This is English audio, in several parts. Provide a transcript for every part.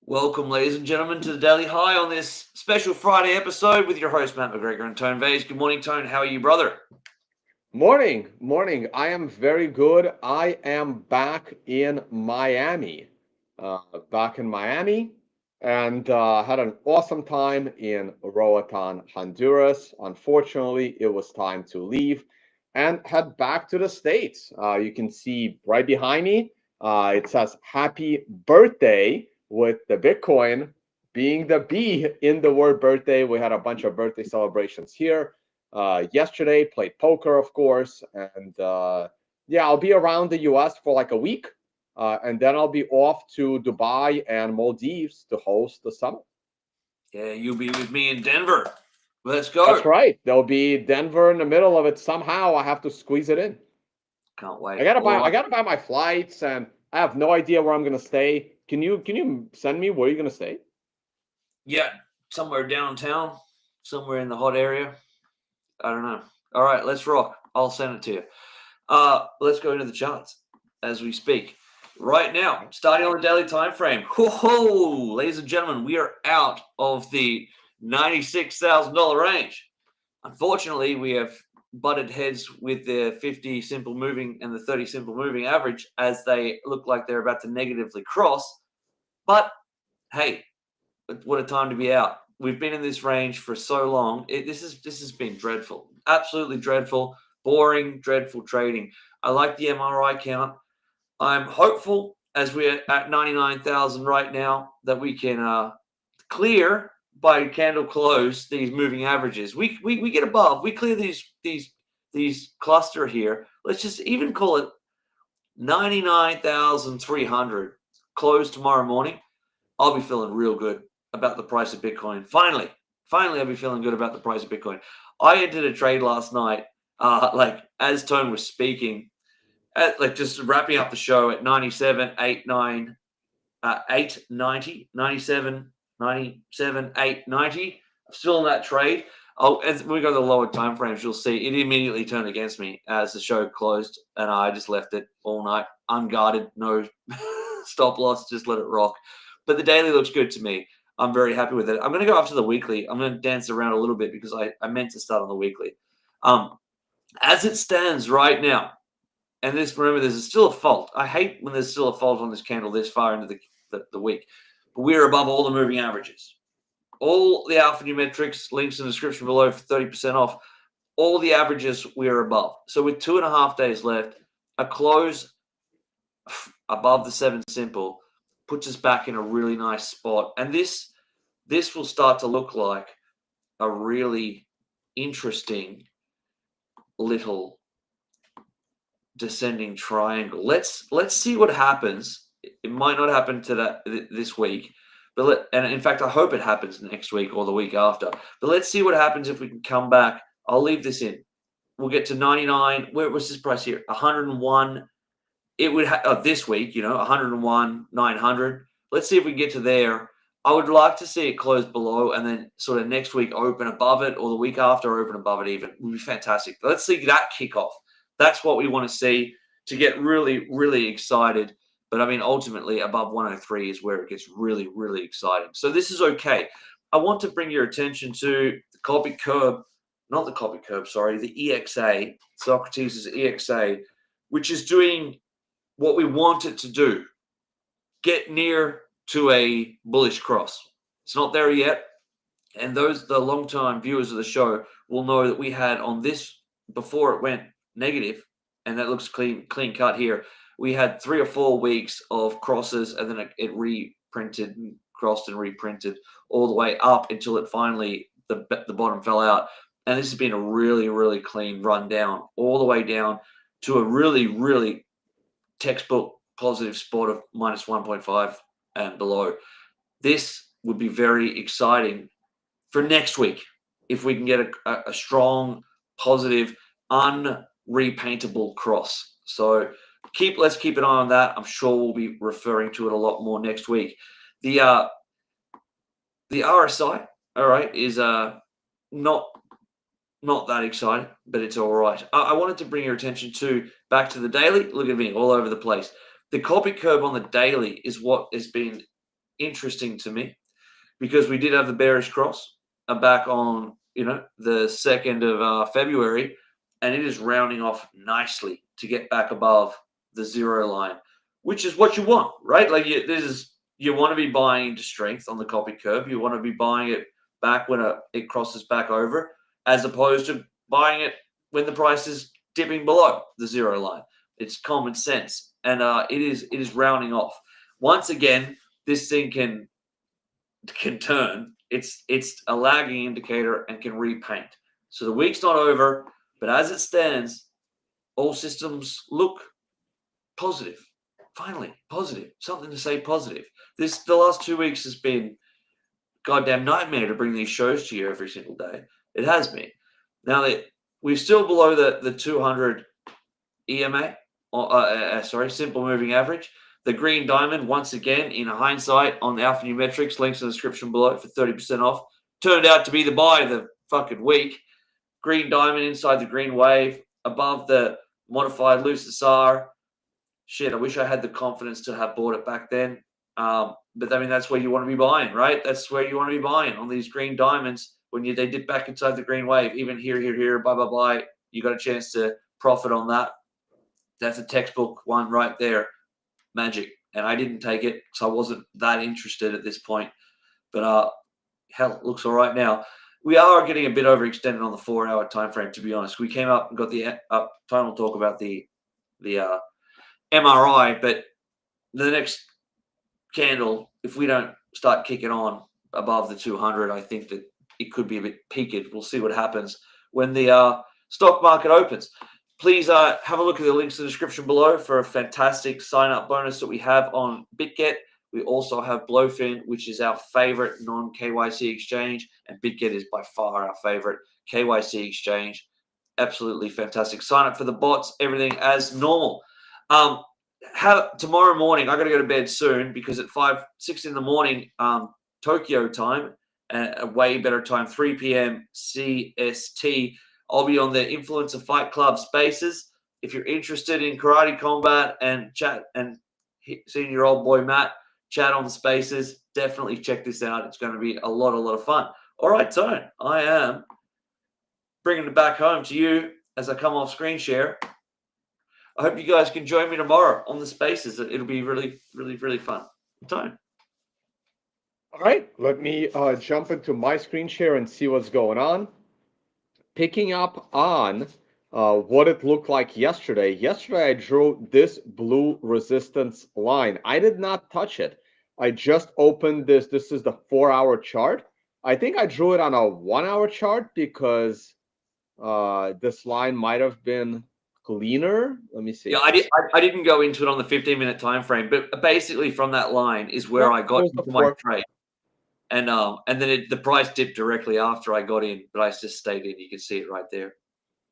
Welcome, ladies and gentlemen, to the Daily High on this special Friday episode with your host, Matt McGregor and Tone Vase. Good morning, Tone. How are you, brother? Morning. I am very good. I am back in Miami. Uh, Back in Miami and had an awesome time in Roatan, Honduras. Unfortunately, it was time to leave and head back to the States. You can see right behind me, it says happy birthday with the Bitcoin being the B in the word birthday. We had a bunch of birthday celebrations here yesterday, played poker, of course, and yeah, I'll be around the US for like a week, and then I'll be off to Dubai and Maldives to host the summit. Yeah, you'll be with me in Denver. Let's That's go. right. There'll be Denver in the middle of it. Somehow I have to squeeze it in. Can't I wait. gotta All buy I right. gotta buy my flights, and I have no idea where I'm gonna stay. Can you send me where you're gonna stay? Yeah, somewhere downtown, somewhere in the hot area. I don't know. All right, let's rock. I'll send it to you. Let's go into the charts as we speak. Right now, starting on the daily time frame. Whoa, ladies and gentlemen, we are out of the $96,000 range. Unfortunately, we have butted heads with the 50 simple moving and the 30 simple moving average as they look like they're about to negatively cross. But hey, what a time to be out. We've been in this range for so long. This has been dreadful, absolutely dreadful, boring, dreadful trading. I like the MRI count. I'm hopeful as we're at 99,000 right now that we can clear by candle close these moving averages. We get above. We clear these cluster here. Let's just even call it 99,300 close tomorrow morning. I'll be feeling real good about the price of Bitcoin. Finally, I'll be feeling good about the price of Bitcoin. I entered a trade last night, like as Tone was speaking, at like just wrapping up the show at 97, 8, 9, 890, 97, 97, 890. I'm still in that trade. Oh, as we go to the lower time frames, you'll see it immediately turned against me as the show closed, and I just left it all night, unguarded, no stop loss, just let it rock. But the daily looks good to me. I'm very happy with it. I'm going to go up to the weekly. I'm going to dance around a little bit because I meant to start on the weekly. As it stands right now, and this, remember, there's still a fault. I hate when there's still a fault on this candle this far into the week. But we're above all the moving averages. All the alphanumerics, links in the description below for 30% off. All the averages we are above. So with 2.5 days left, a close above the 7 simple puts us back in a really nice spot. And this will start to look like a really interesting little descending triangle. Let's see what happens. It might not happen this week, and in fact, I hope it happens next week or the week after. But let's see what happens if we can come back. I'll leave this in. We'll get to 99. Where was this price here? 101. It would this week, 101, 900. Let's see if we can get to there. I would like to see it close below and then sort of next week open above it, or the week after open above it even. It would be fantastic. Let's see that kick off. That's what we want to see to get really, really excited. But I mean, ultimately, above 103 is where it gets really, really exciting. So this is okay. I want to bring your attention to the copy curve, not the copy curve, sorry, the EXA, Socrates' EXA, which is doing what we want it to do, get near to a bullish cross. It's not there yet. And the long-time viewers of the show will know that we had on this, before it went negative, and that looks clean cut here, we had 3 or 4 weeks of crosses, and then it reprinted and crossed and reprinted all the way up until it finally, the bottom fell out. And this has been a really, really clean run down, all the way down to a really, really textbook positive spot of minus 1.5 and below. This would be very exciting for next week if we can get a strong, positive, unrepaintable cross. So let's keep an eye on that. I'm sure we'll be referring to it a lot more next week. The RSI, all right, is not that exciting, but it's all right. I wanted to bring your attention back to the daily. Look at me, all over the place. The copy curve on the daily is what has been interesting to me because we did have the bearish cross back on the 2nd of February, and it is rounding off nicely to get back above the 0 line, which is what you want, right? Like you want to be buying into strength on the copy curve. You want to be buying it back when it crosses back over, as opposed to buying it when the price is dipping below the 0 line. It's common sense, and it is rounding off. Once again, this thing can turn. It's a lagging indicator and can repaint. So the week's not over, but as it stands, all systems look positive. Finally, positive. Something to say positive. The last 2 weeks has been goddamn nightmare to bring these shows to you every single day. It has been. Now that we're still below the 200 EMA, simple moving average. The green diamond, once again, in hindsight, on the Alpha Numerics, links in the description below for 30% off, turned out to be the buy of the fucking week. Green diamond inside the green wave, above the modified Lucisar. Shit, I wish I had the confidence to have bought it back then. But I mean, that's where you want to be buying, right? That's where you want to be buying, on these green diamonds. When they dip back inside the green wave, even here, bye, you got a chance to profit on that. That's a textbook one right there. Magic. And I didn't take it because I wasn't that interested at this point. But hell, it looks all right now. We are getting a bit overextended on the 4-hour time frame, to be honest. We came up and got the final talk about the MRI, but the next candle, if we don't start kicking on above the 200, I think that it could be a bit peaked. We'll see what happens when the stock market opens. Please have a look at the links in the description below for a fantastic sign-up bonus that we have on BitGet. We also have Blowfin, which is our favorite non-KYC exchange, and BitGet is by far our favorite KYC exchange. Absolutely fantastic. Sign up for the bots, everything as normal. Tomorrow morning, I got to go to bed soon because at 6 in the morning, Tokyo time, a way better time, 3 p.m. CST, I'll be on the Influencer Fight Club Spaces. If you're interested in karate combat and chat and seeing your old boy Matt chat on the Spaces, definitely check this out. It's going to be a lot of fun. All right, Tone, I am bringing it back home to you as I come off screen share. I hope you guys can join me tomorrow on the Spaces. It'll be really fun. Tone. All right, let me jump into my screen share and see what's going on. Picking up on what it looked like yesterday. Yesterday, I drew this blue resistance line. I did not touch it. I just opened this. This is the 4-hour chart. I think I drew it on a 1-hour chart because this line might have been cleaner. Let me see. Yeah, I didn't go into it on the 15-minute time frame, but basically from that line is where I got into my trade. And then the price dipped directly after I got in, but I just stayed in. You can see it right there.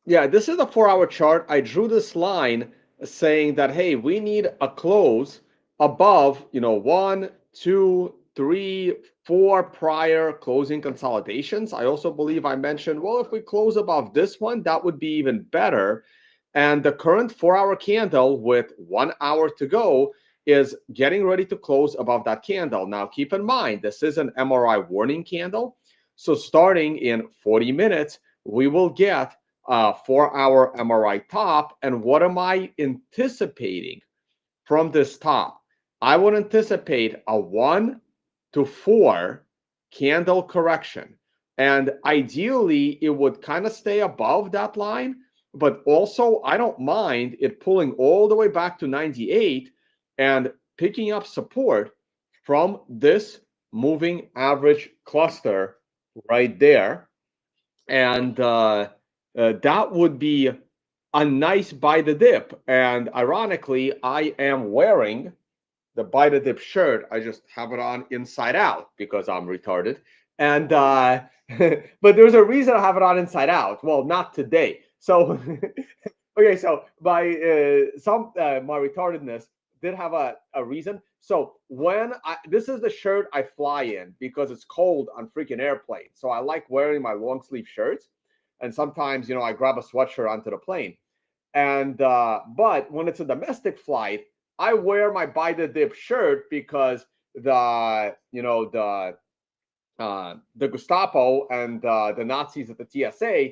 Yeah, this is a 4-hour chart. I drew this line saying that, hey, we need a close above, 1, 2, 3, 4 prior closing consolidations. I also believe I mentioned, well, if we close above this one, that would be even better. And the current 4-hour candle with 1 hour to go is getting ready to close above that candle. Now, keep in mind, this is an MRI warning candle. So starting in 40 minutes, we will get a 4-hour MRI top. And what am I anticipating from this top? I would anticipate a 1 to 4 candle correction. And ideally, it would kind of stay above that line. But also, I don't mind it pulling all the way back to 98 and picking up support from this moving average cluster right there. And that would be a nice buy the dip. And ironically, I am wearing the buy the dip shirt. I just have it on inside out because I'm retarded. And but there's a reason I have it on inside out. Well, not today. So okay, so my retardedness did have a reason. So this is the shirt I fly in because it's cold on freaking airplanes. So I like wearing my long sleeve shirts, and sometimes I grab a sweatshirt onto the plane. And but when it's a domestic flight, I wear my buy the dip shirt because the the Gestapo and the Nazis at the TSA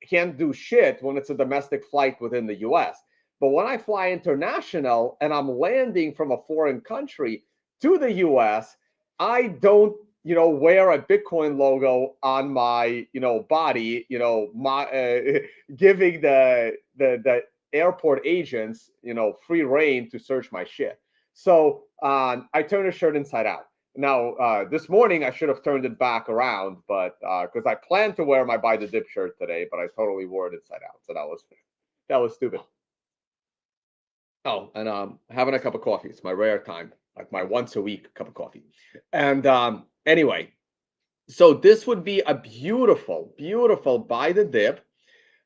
can't do shit when it's a domestic flight within the US. But when I fly international and I'm landing from a foreign country to the US, I don't, wear a Bitcoin logo on my, body, giving the airport agents, free reign to search my shit. So I turn the shirt inside out. Now, this morning I should have turned it back around, but because I planned to wear my Buy the Dip shirt today, but I totally wore it inside out, so that was stupid. Oh, and having a cup of coffee. It's my rare time, like my once a week cup of coffee. And anyway, so this would be a beautiful, beautiful Buy the Dip,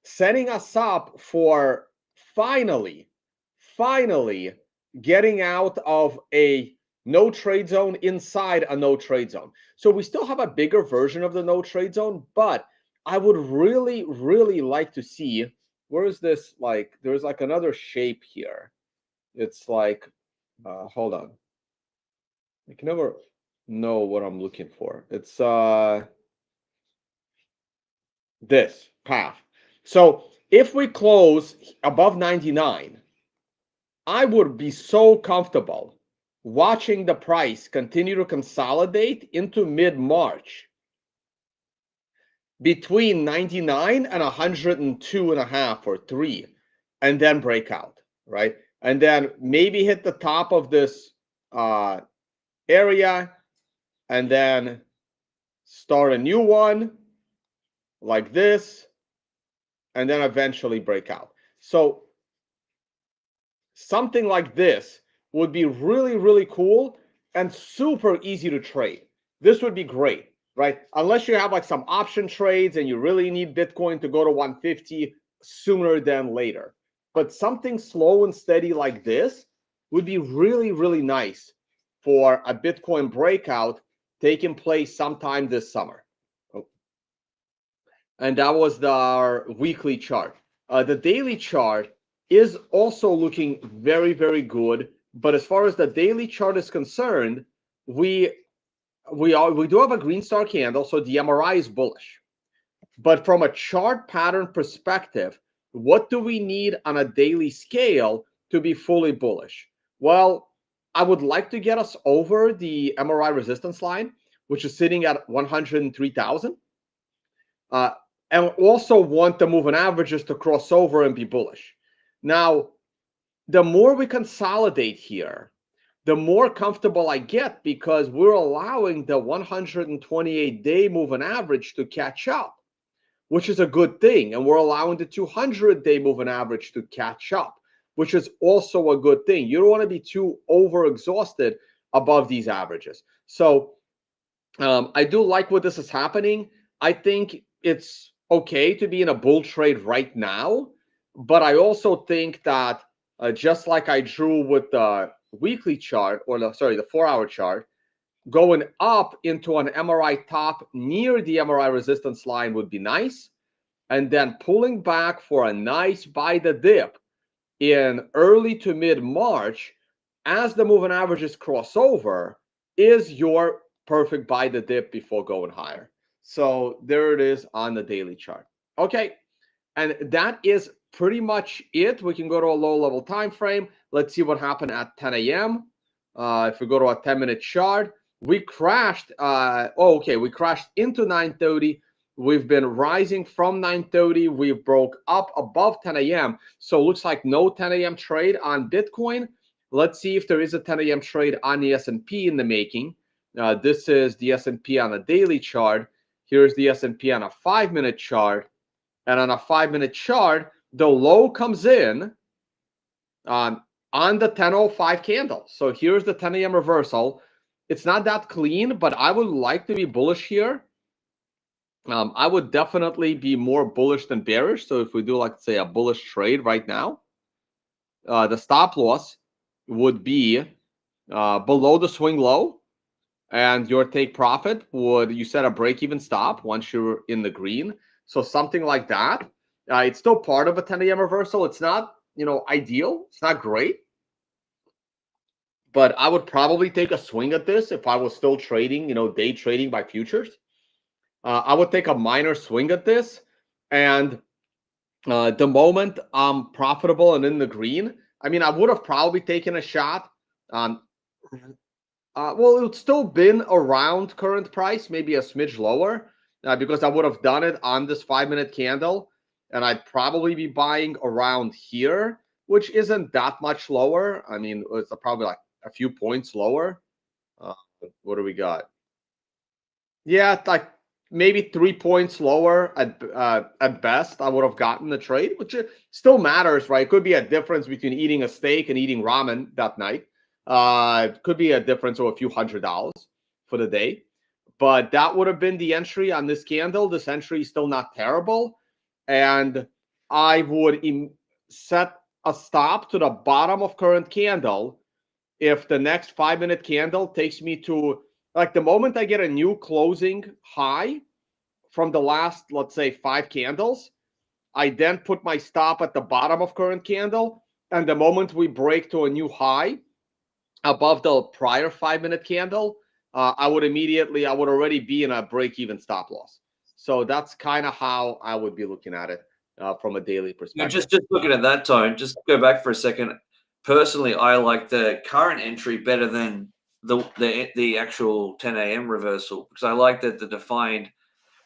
setting us up for finally, finally getting out of a no trade zone inside a no trade zone. So we still have a bigger version of the no trade zone, but I would really, really like to see, where is this, like, there's like another shape here. It's like, hold on. I can never know what I'm looking for. It's this path. So if we close above 99, I would be so comfortable watching the price continue to consolidate into mid-March between 99 and 102.5 or 3, and then break out, right? And then maybe hit the top of this area and then start a new one like this, and then eventually break out. So something like this would be really, really cool and super easy to trade. This would be great, right? Unless you have like some option trades and you really need Bitcoin to go to 150 sooner than later. But something slow and steady like this would be really, really nice for a Bitcoin breakout taking place sometime this summer. Oh. And that was our weekly chart. The daily chart is also looking very, very good. But as far as the daily chart is concerned, we do have a green star candle, so the MRI is bullish. But from a chart pattern perspective, what do we need on a daily scale to be fully bullish? Well, I would like to get us over the MRI resistance line, which is sitting at 103,000. And also want the moving averages to cross over and be bullish. Now, the more we consolidate here, the more comfortable I get, because we're allowing the 128-day moving average to catch up, which is a good thing. And we're allowing the 200-day moving average to catch up, which is also a good thing. You don't want to be too overexhausted above these averages. So I do like what this is happening. I think it's okay to be in a bull trade right now, but I also think that just like I drew with the weekly chart, or the 4-hour chart, going up into an MRI top near the MRI resistance line would be nice, and then pulling back for a nice buy the dip in early to mid-March as the moving averages cross over is your perfect buy the dip before going higher. So there it is on the daily chart. Okay, and that is pretty much it. We can go to a low level time frame. Let's see what happened at 10 a.m. If we go to a 10-minute chart, we crashed. We crashed into 930. We've been rising from 930. We broke up above 10 a.m. So it looks like no 10 a.m. trade on Bitcoin. Let's see if there is a 10 a.m. trade on the S&P in the making. This is the S&P on a daily chart. Here's the S&P on a 5-minute chart. And on a 5-minute chart, the low comes in on the 10:05 candle. So here's the 10 a.m. reversal. It's not that clean, but I would like to be bullish here. I would definitely be more bullish than bearish. So if we do, like, say, a bullish trade right now, the stop loss would be below the swing low, and your take profit would, you set a break-even stop once you're in the green. So something like that. It's still part of a 10 a.m. reversal. It's not, ideal. It's not great. but I would probably take a swing at this if I was still trading, day trading by futures. I would take a minor swing at this, and the moment I'm profitable and in the green, I mean, I would have probably taken a shot. Um, well, it would still been around current price, maybe a smidge lower, because I would have done it on this 5-minute candle, and I'd probably be buying around here, which isn't that much lower. I mean, it's probably like a few points lower. Uh, what do we got? Yeah, like maybe 3 points lower at best. I would have gotten the trade, which still matters, right? It could be a difference between eating a steak and eating ramen that night. It could be a difference of a few $100s for the day, but that would have been the entry on this candle. This entry is still not terrible, and I would set a stop to the bottom of current candle if the next 5-minute candle takes me to, like, the moment I get a new closing high from the last, let's say, 5 candles, I then put my stop at the bottom of current candle. And the moment we break to a new high above the prior 5-minute candle, I would already be in a break-even stop loss. So that's kind of how I would be looking at it from a daily perspective. Just looking at that time, just go back for a second. Personally, I like the current entry better than the actual 10 a.m. reversal, because I like that the defined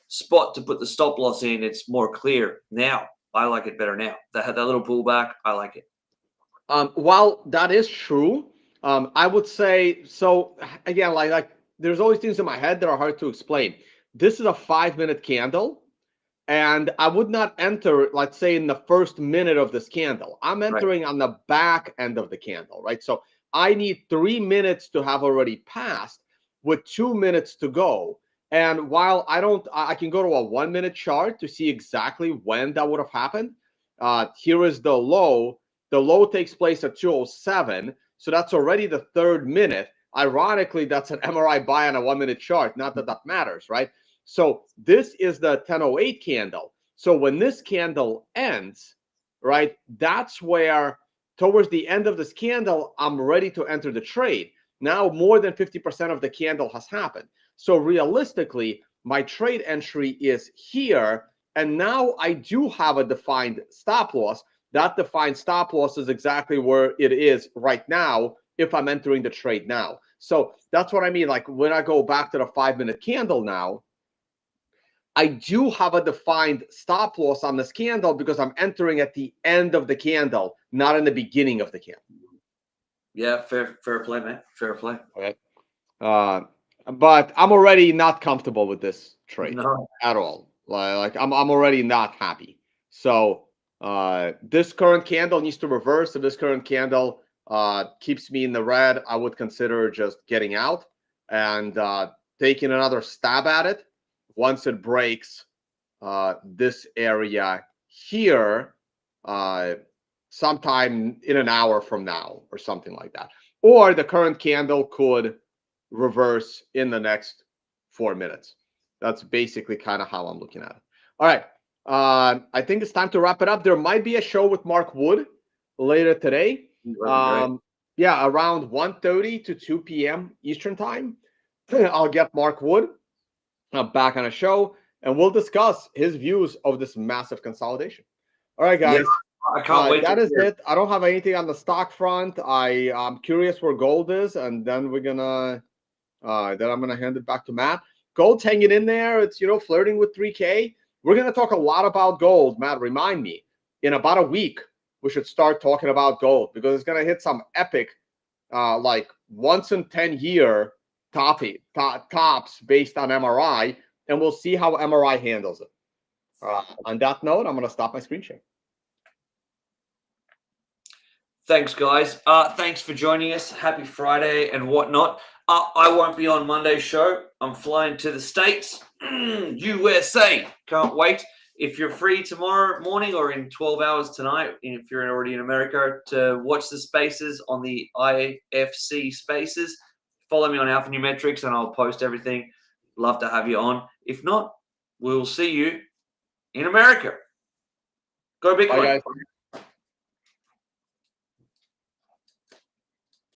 spot to put the stop loss in. It's more clear now. I like it better now. That little pullback, I like it. While that is true, I would say so. Again, like there's always things in my head that are hard to explain. This is a 5-minute candle, and I would not enter, let's say, in the first minute of this candle. I'm Right. entering on the back end of the candle, right? So I need 3 minutes to have already passed with 2 minutes to go. And while I can go to a 1-minute chart to see exactly when that would have happened. Here is the low. The low takes place at 2:07. So that's already the 3rd minute. Ironically, that's an MRI buy on a 1-minute chart. Not that that matters, right? So this is the 10:08 candle. So when this candle ends, right, that's where towards the end of this candle, I'm ready to enter the trade. Now more than 50% of the candle has happened. So realistically, my trade entry is here. And now I do have a defined stop loss. That defined stop loss is exactly where it is right now if I'm entering the trade now. So that's what I mean. Like when I go back to the 5-minute candle now, I do have a defined stop loss on this candle because I'm entering at the end of the candle, not in the beginning of the candle. Yeah, fair play, man. Fair play. Okay. Uh, but I'm already not comfortable with this trade No. at all. Like I'm already not happy. So this current candle needs to reverse. If this current candle keeps me in the red, I would consider just getting out and taking another stab at it once it breaks this area here sometime in an hour from now or something like that. Or the current candle could reverse in the next 4 minutes. That's basically kind of how I'm looking at it. All right. I think it's time to wrap it up. There might be a show with Mark Wood later today. That'd be great. Yeah, around 1:30 to 2 p.m. Eastern time. I'll get Mark Wood back on a show, and we'll discuss his views of this massive consolidation. All right, Yeah, guys. I can't wait to That is hear. it. I don't have anything on the stock front. I'm curious where gold is, and then I'm gonna hand it back to Matt. Gold's hanging in there. It's flirting with 3K. We're gonna talk a lot about gold. Matt, remind me, in about a week we should start talking about gold because it's gonna hit some epic, like once in 10-year tops based on MRI, and we'll see how MRI handles it. On that note, I'm gonna stop my screen share. Thanks, guys. Thanks for joining us. Happy Friday and whatnot. I won't be on Monday's show. I'm flying to the States, USA. Can't wait. If you're free tomorrow morning or in 12 hours tonight, if you're already in America, to watch the spaces on the IFC spaces, follow me on Alphanumetrics and I'll post everything. Love to have you on. If not, we'll see you in America. Go Bye, Bitcoin. guys.